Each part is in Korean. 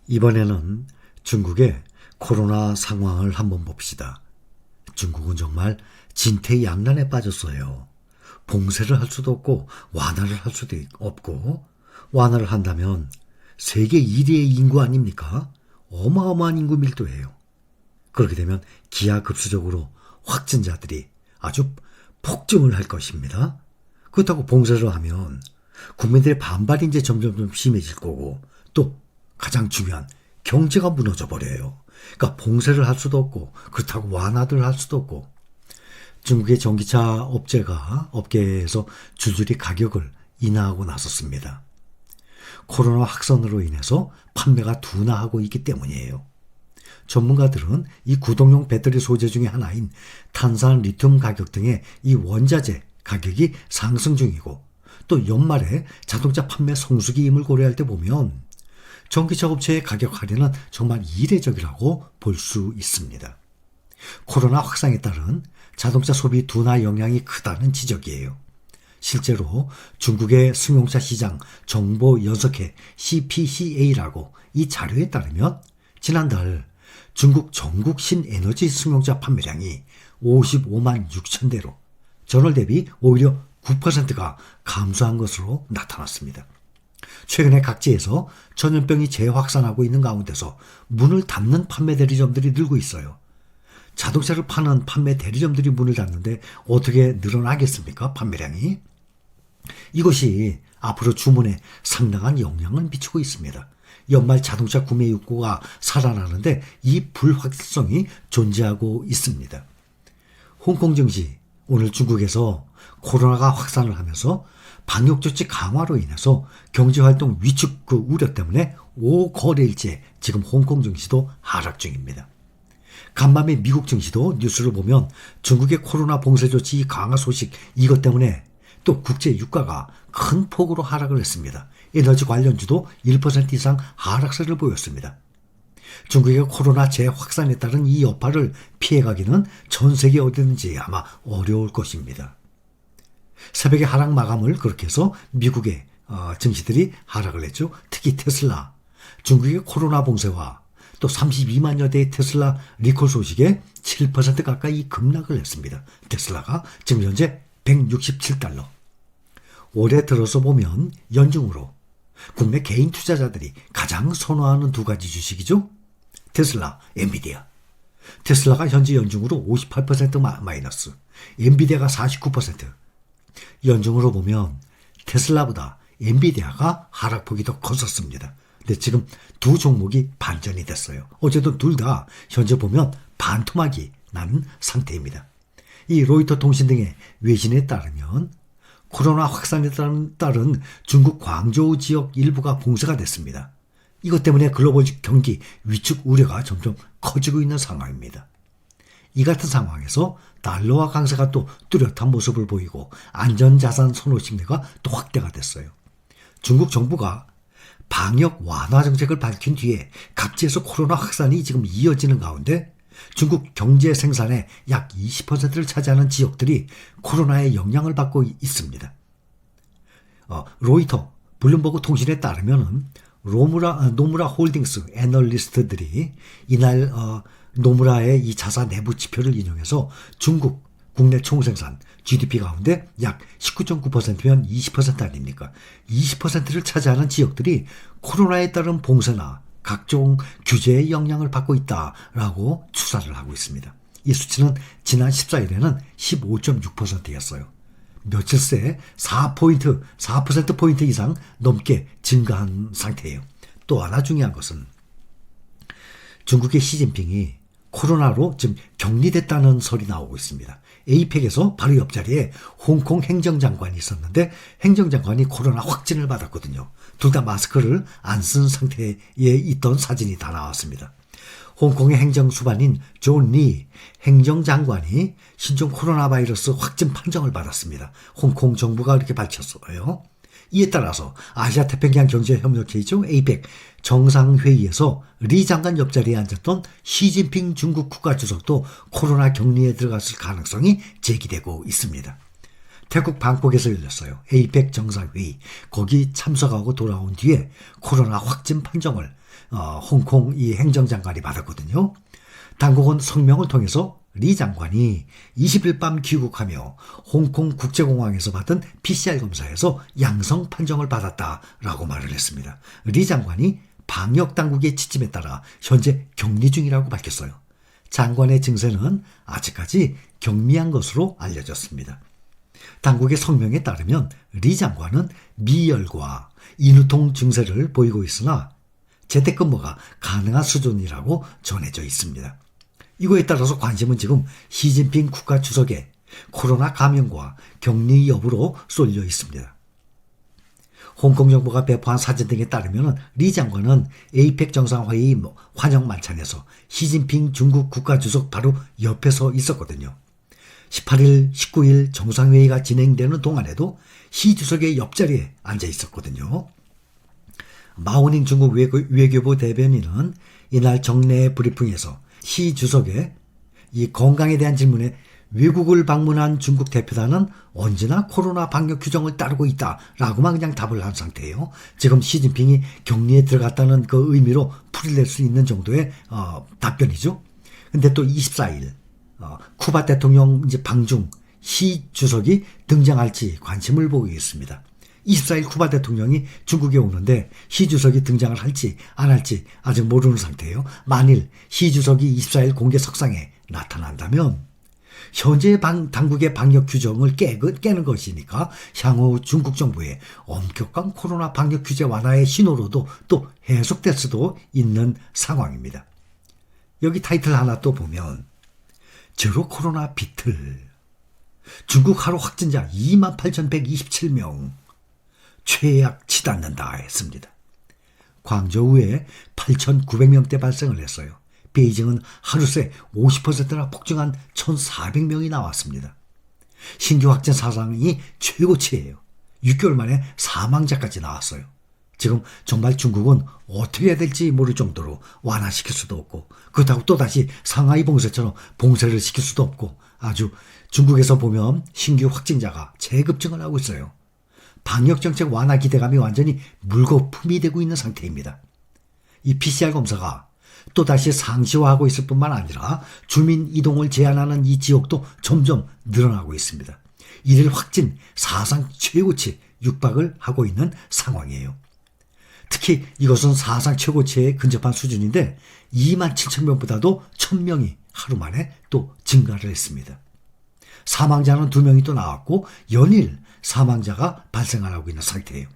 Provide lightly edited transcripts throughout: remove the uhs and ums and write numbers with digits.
이번에는 중국의 코로나 상황을 한번 봅시다. 중국은 정말 진퇴양난에 빠졌어요. 봉쇄를 할 수도 없고 완화를 할 수도 없고, 완화를 한다면 세계 1위의 인구 아닙니까? 어마어마한 인구 밀도예요. 그렇게 되면 기하급수적으로 확진자들이 아주 폭증을 할 것입니다. 그렇다고 봉쇄를 하면 국민들의 반발이 이제 점점 심해질 거고, 또 가장 중요한 경제가 무너져 버려요. 그러니까 봉쇄를 할 수도 없고, 그렇다고 완화를 할 수도 없고. 중국의 전기차 업계에서 줄줄이 가격을 인하하고 나섰습니다. 코로나 확산으로 인해서 판매가 둔화하고 있기 때문이에요. 전문가들은 이 구동용 배터리 소재 중에 하나인 탄산 리튬 가격 등의 이 원자재 가격이 상승 중이고, 또 연말에 자동차 판매 성수기임을 고려할 때 보면 전기차 업체의 가격 할인은 정말 이례적이라고 볼 수 있습니다. 코로나 확산에 따른 자동차 소비 둔화 영향이 크다는 지적이에요. 실제로 중국의 승용차 시장 정보 연석회 CPCA라고 이 자료에 따르면 지난달 중국 전국 신에너지 승용차 판매량이 55만 6천 대로 전월 대비 오히려 9%가 감소한 것으로 나타났습니다. 최근에 각지에서 전염병이 재확산하고 있는 가운데서 문을 닫는 판매 대리점들이 늘고 있어요. 자동차를 파는 판매 대리점들이 문을 닫는데 어떻게 늘어나겠습니까? 판매량이. 이것이 앞으로 주문에 상당한 영향을 미치고 있습니다. 연말 자동차 구매 욕구가 살아나는데 이 불확실성이 존재하고 있습니다. 홍콩 증시, 오늘 중국에서 코로나가 확산을 하면서 방역조치 강화로 인해서 경제활동 위축 우려 때문에 5거래일째 지금 홍콩 증시도 하락 중입니다. 간밤에 미국 증시도 뉴스를 보면 중국의 코로나 봉쇄 조치 강화 소식, 이것 때문에 또 국제 유가가 큰 폭으로 하락을 했습니다. 에너지 관련주도 1% 이상 하락세를 보였습니다. 중국의 코로나 재확산에 따른 이 여파를 피해가기는 전 세계 어디든지 아마 어려울 것입니다. 새벽에 하락 마감을 그렇게 해서 미국의 증시들이 하락을 했죠. 특히 테슬라, 중국의 코로나 봉쇄와 또 32만여 대의 테슬라 리콜 소식에 7% 가까이 급락을 했습니다. 테슬라가 지금 현재 167달러. 올해 들어서 보면 연중으로 국내 개인 투자자들이 가장 선호하는 두 가지 주식이죠. 테슬라, 엔비디아. 테슬라가 현재 연중으로 58% 마이너스, 엔비디아가 49%. 연중으로 보면 테슬라보다 엔비디아가 하락폭이 더 컸었습니다. 근데 지금 두 종목이 반전이 됐어요. 어쨌든 둘 다 현재 보면 반토막이 난 상태입니다. 이 로이터 통신 등의 외신에 따르면 코로나 확산에 따른 중국 광저우 지역 일부가 봉쇄가 됐습니다. 이것 때문에 글로벌 경기 위축 우려가 점점 커지고 있는 상황입니다. 이 같은 상황에서 달러화 강세가 또 뚜렷한 모습을 보이고 안전자산 선호 심리가 또 확대가 됐어요. 중국 정부가 방역 완화 정책을 밝힌 뒤에 각지에서 코로나 확산이 지금 이어지는 가운데 중국 경제 생산의 약 20%를 차지하는 지역들이 코로나의 영향을 받고 있습니다. 로이터, 블룸버그 통신에 따르면 노무라 홀딩스 애널리스트들이 이날 노무라의 이 자사 내부 지표를 인용해서 중국 국내 총생산 GDP 가운데 약 19.9%면 20% 아닙니까? 20%를 차지하는 지역들이 코로나에 따른 봉쇄나 각종 규제의 영향을 받고 있다라고 추산을 하고 있습니다. 이 수치는 지난 14일에는 15.6%였어요. 며칠 새 4%포인트 이상 넘게 증가한 상태예요. 또 하나 중요한 것은 중국의 시진핑이 코로나로 지금 격리됐다는 설이 나오고 있습니다. 에이펙에서 바로 옆자리에 홍콩 행정장관이 있었는데 행정장관이 코로나 확진을 받았거든요. 둘 다 마스크를 안 쓴 상태에 있던 사진이 다 나왔습니다. 홍콩의 행정수반인 존 리 행정장관이 신종 코로나 바이러스 확진 판정을 받았습니다. 홍콩 정부가 이렇게 밝혔어요. 이에 따라서 아시아태평양 경제협력회의죠, 에이펙 정상회의에서 리 장관 옆자리에 앉았던 시진핑 중국 국가주석도 코로나 격리에 들어갔을 가능성이 제기되고 있습니다. 태국 방콕에서 열렸어요. 에이펙 정상회의. 거기 참석하고 돌아온 뒤에 코로나 확진 판정을 홍콩 이 행정장관이 받았거든요. 당국은 성명을 통해서 리 장관이 20일 밤 귀국하며 홍콩 국제공항에서 받은 PCR 검사에서 양성 판정을 받았다라고 말을 했습니다. 리 장관이 방역당국의 지침에 따라 현재 격리 중이라고 밝혔어요. 장관의 증세는 아직까지 경미한 것으로 알려졌습니다. 당국의 성명에 따르면 리 장관은 미열과 인후통 증세를 보이고 있으나 재택근무가 가능한 수준이라고 전해져 있습니다. 이거에 따라서 관심은 지금 시진핑 국가주석의 코로나 감염과 격리 여부로 쏠려 있습니다. 홍콩 정부가 배포한 사진 등에 따르면 리 장관은 에이펙 정상회의 환영 만찬에서 시진핑 중국 국가주석 바로 옆에 서 있었거든요. 18일, 19일 정상회의가 진행되는 동안에도 시 주석의 옆자리에 앉아 있었거든요. 마오닝 중국 외교부 대변인은 이날 정례 브리핑에서 시 주석의 이 건강에 대한 질문에 외국을 방문한 중국 대표단은 언제나 코로나 방역 규정을 따르고 있다라고만 그냥 답을 한 상태예요. 지금 시진핑이 격리에 들어갔다는 그 의미로 풀이낼 수 있는 정도의 답변이죠. 근데 또 24일 쿠바 대통령 이제 방중 시 주석이 등장할지 관심을 보이고 있습니다. 24일 쿠바 대통령이 중국에 오는데 시 주석이 등장을 할지 안 할지 아직 모르는 상태예요. 만일 시 주석이 24일 공개 석상에 나타난다면 현재 당국의 방역 규정을 깨는 것이니까 향후 중국 정부의 엄격한 코로나 방역 규제 완화의 신호로도 또 해석될 수도 있는 상황입니다. 여기 타이틀 하나 또 보면 제로 코로나 비틀 중국 하루 확진자 28,127명 최악 치닫는다 했습니다. 광저우에 8,900명대 발생을 했어요. 베이징은 하루 새 50%나 폭증한 1,400명이 나왔습니다. 신규 확진 사상이 최고치예요. 6개월 만에 사망자까지 나왔어요. 지금 정말 중국은 어떻게 해야 될지 모를 정도로 완화시킬 수도 없고 그렇다고 또다시 상하이 봉쇄처럼 봉쇄를 시킬 수도 없고 아주 중국에서 보면 신규 확진자가 재급증을 하고 있어요. 방역정책 완화 기대감이 완전히 물거품이 되고 있는 상태입니다. 이 PCR 검사가 또다시 상시화하고 있을 뿐만 아니라 주민 이동을 제한하는 이 지역도 점점 늘어나고 있습니다. 일일 확진 사상 최고치 육박을 하고 있는 상황이에요. 특히 이것은 사상 최고치에 근접한 수준인데 27,000명보다도 1,000명이 하루 만에 또 증가를 했습니다. 사망자는 2명이 또 나왔고 연일 사망자가 발생하고 있는 상태예요.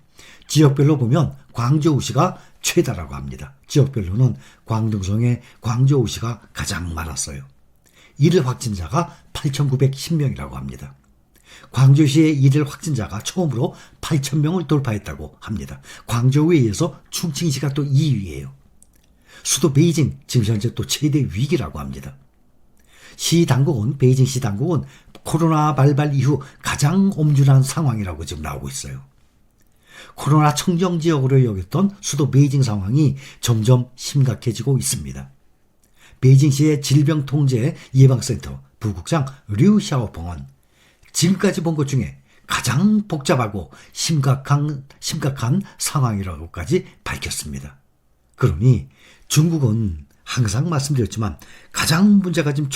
지역별로 보면 광저우시가 최다라고 합니다. 지역별로는 광둥성의 광저우시가 가장 많았어요. 일일 확진자가 8,910명이라고 합니다. 광저우시의 일일 확진자가 처음으로 8,000명을 돌파했다고 합니다. 광저우에 이어서 충칭시가 또 2위예요. 수도 베이징 지금 현재 또 최대 위기라고 합니다. 베이징 시 당국은 코로나 발발 이후 가장 엄중한 상황이라고 지금 나오고 있어요. 코로나 청정지역으로 여겼던 수도 베이징 상황이 점점 심각해지고 있습니다. 베이징시의 질병통제예방센터 부국장 류 샤오펑은 지금까지 본 것 중에 가장 복잡하고 심각한 상황이라고까지 밝혔습니다. 그러니 중국은 항상 말씀드렸지만 가장 문제가 지금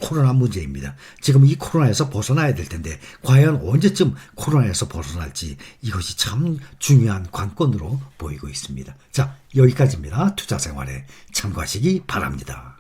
코로나 문제입니다. 지금 이 코로나에서 벗어나야 될 텐데 과연 언제쯤 코로나에서 벗어날지 이것이 참 중요한 관건으로 보이고 있습니다. 자, 여기까지입니다. 투자생활에 참고하시기 바랍니다.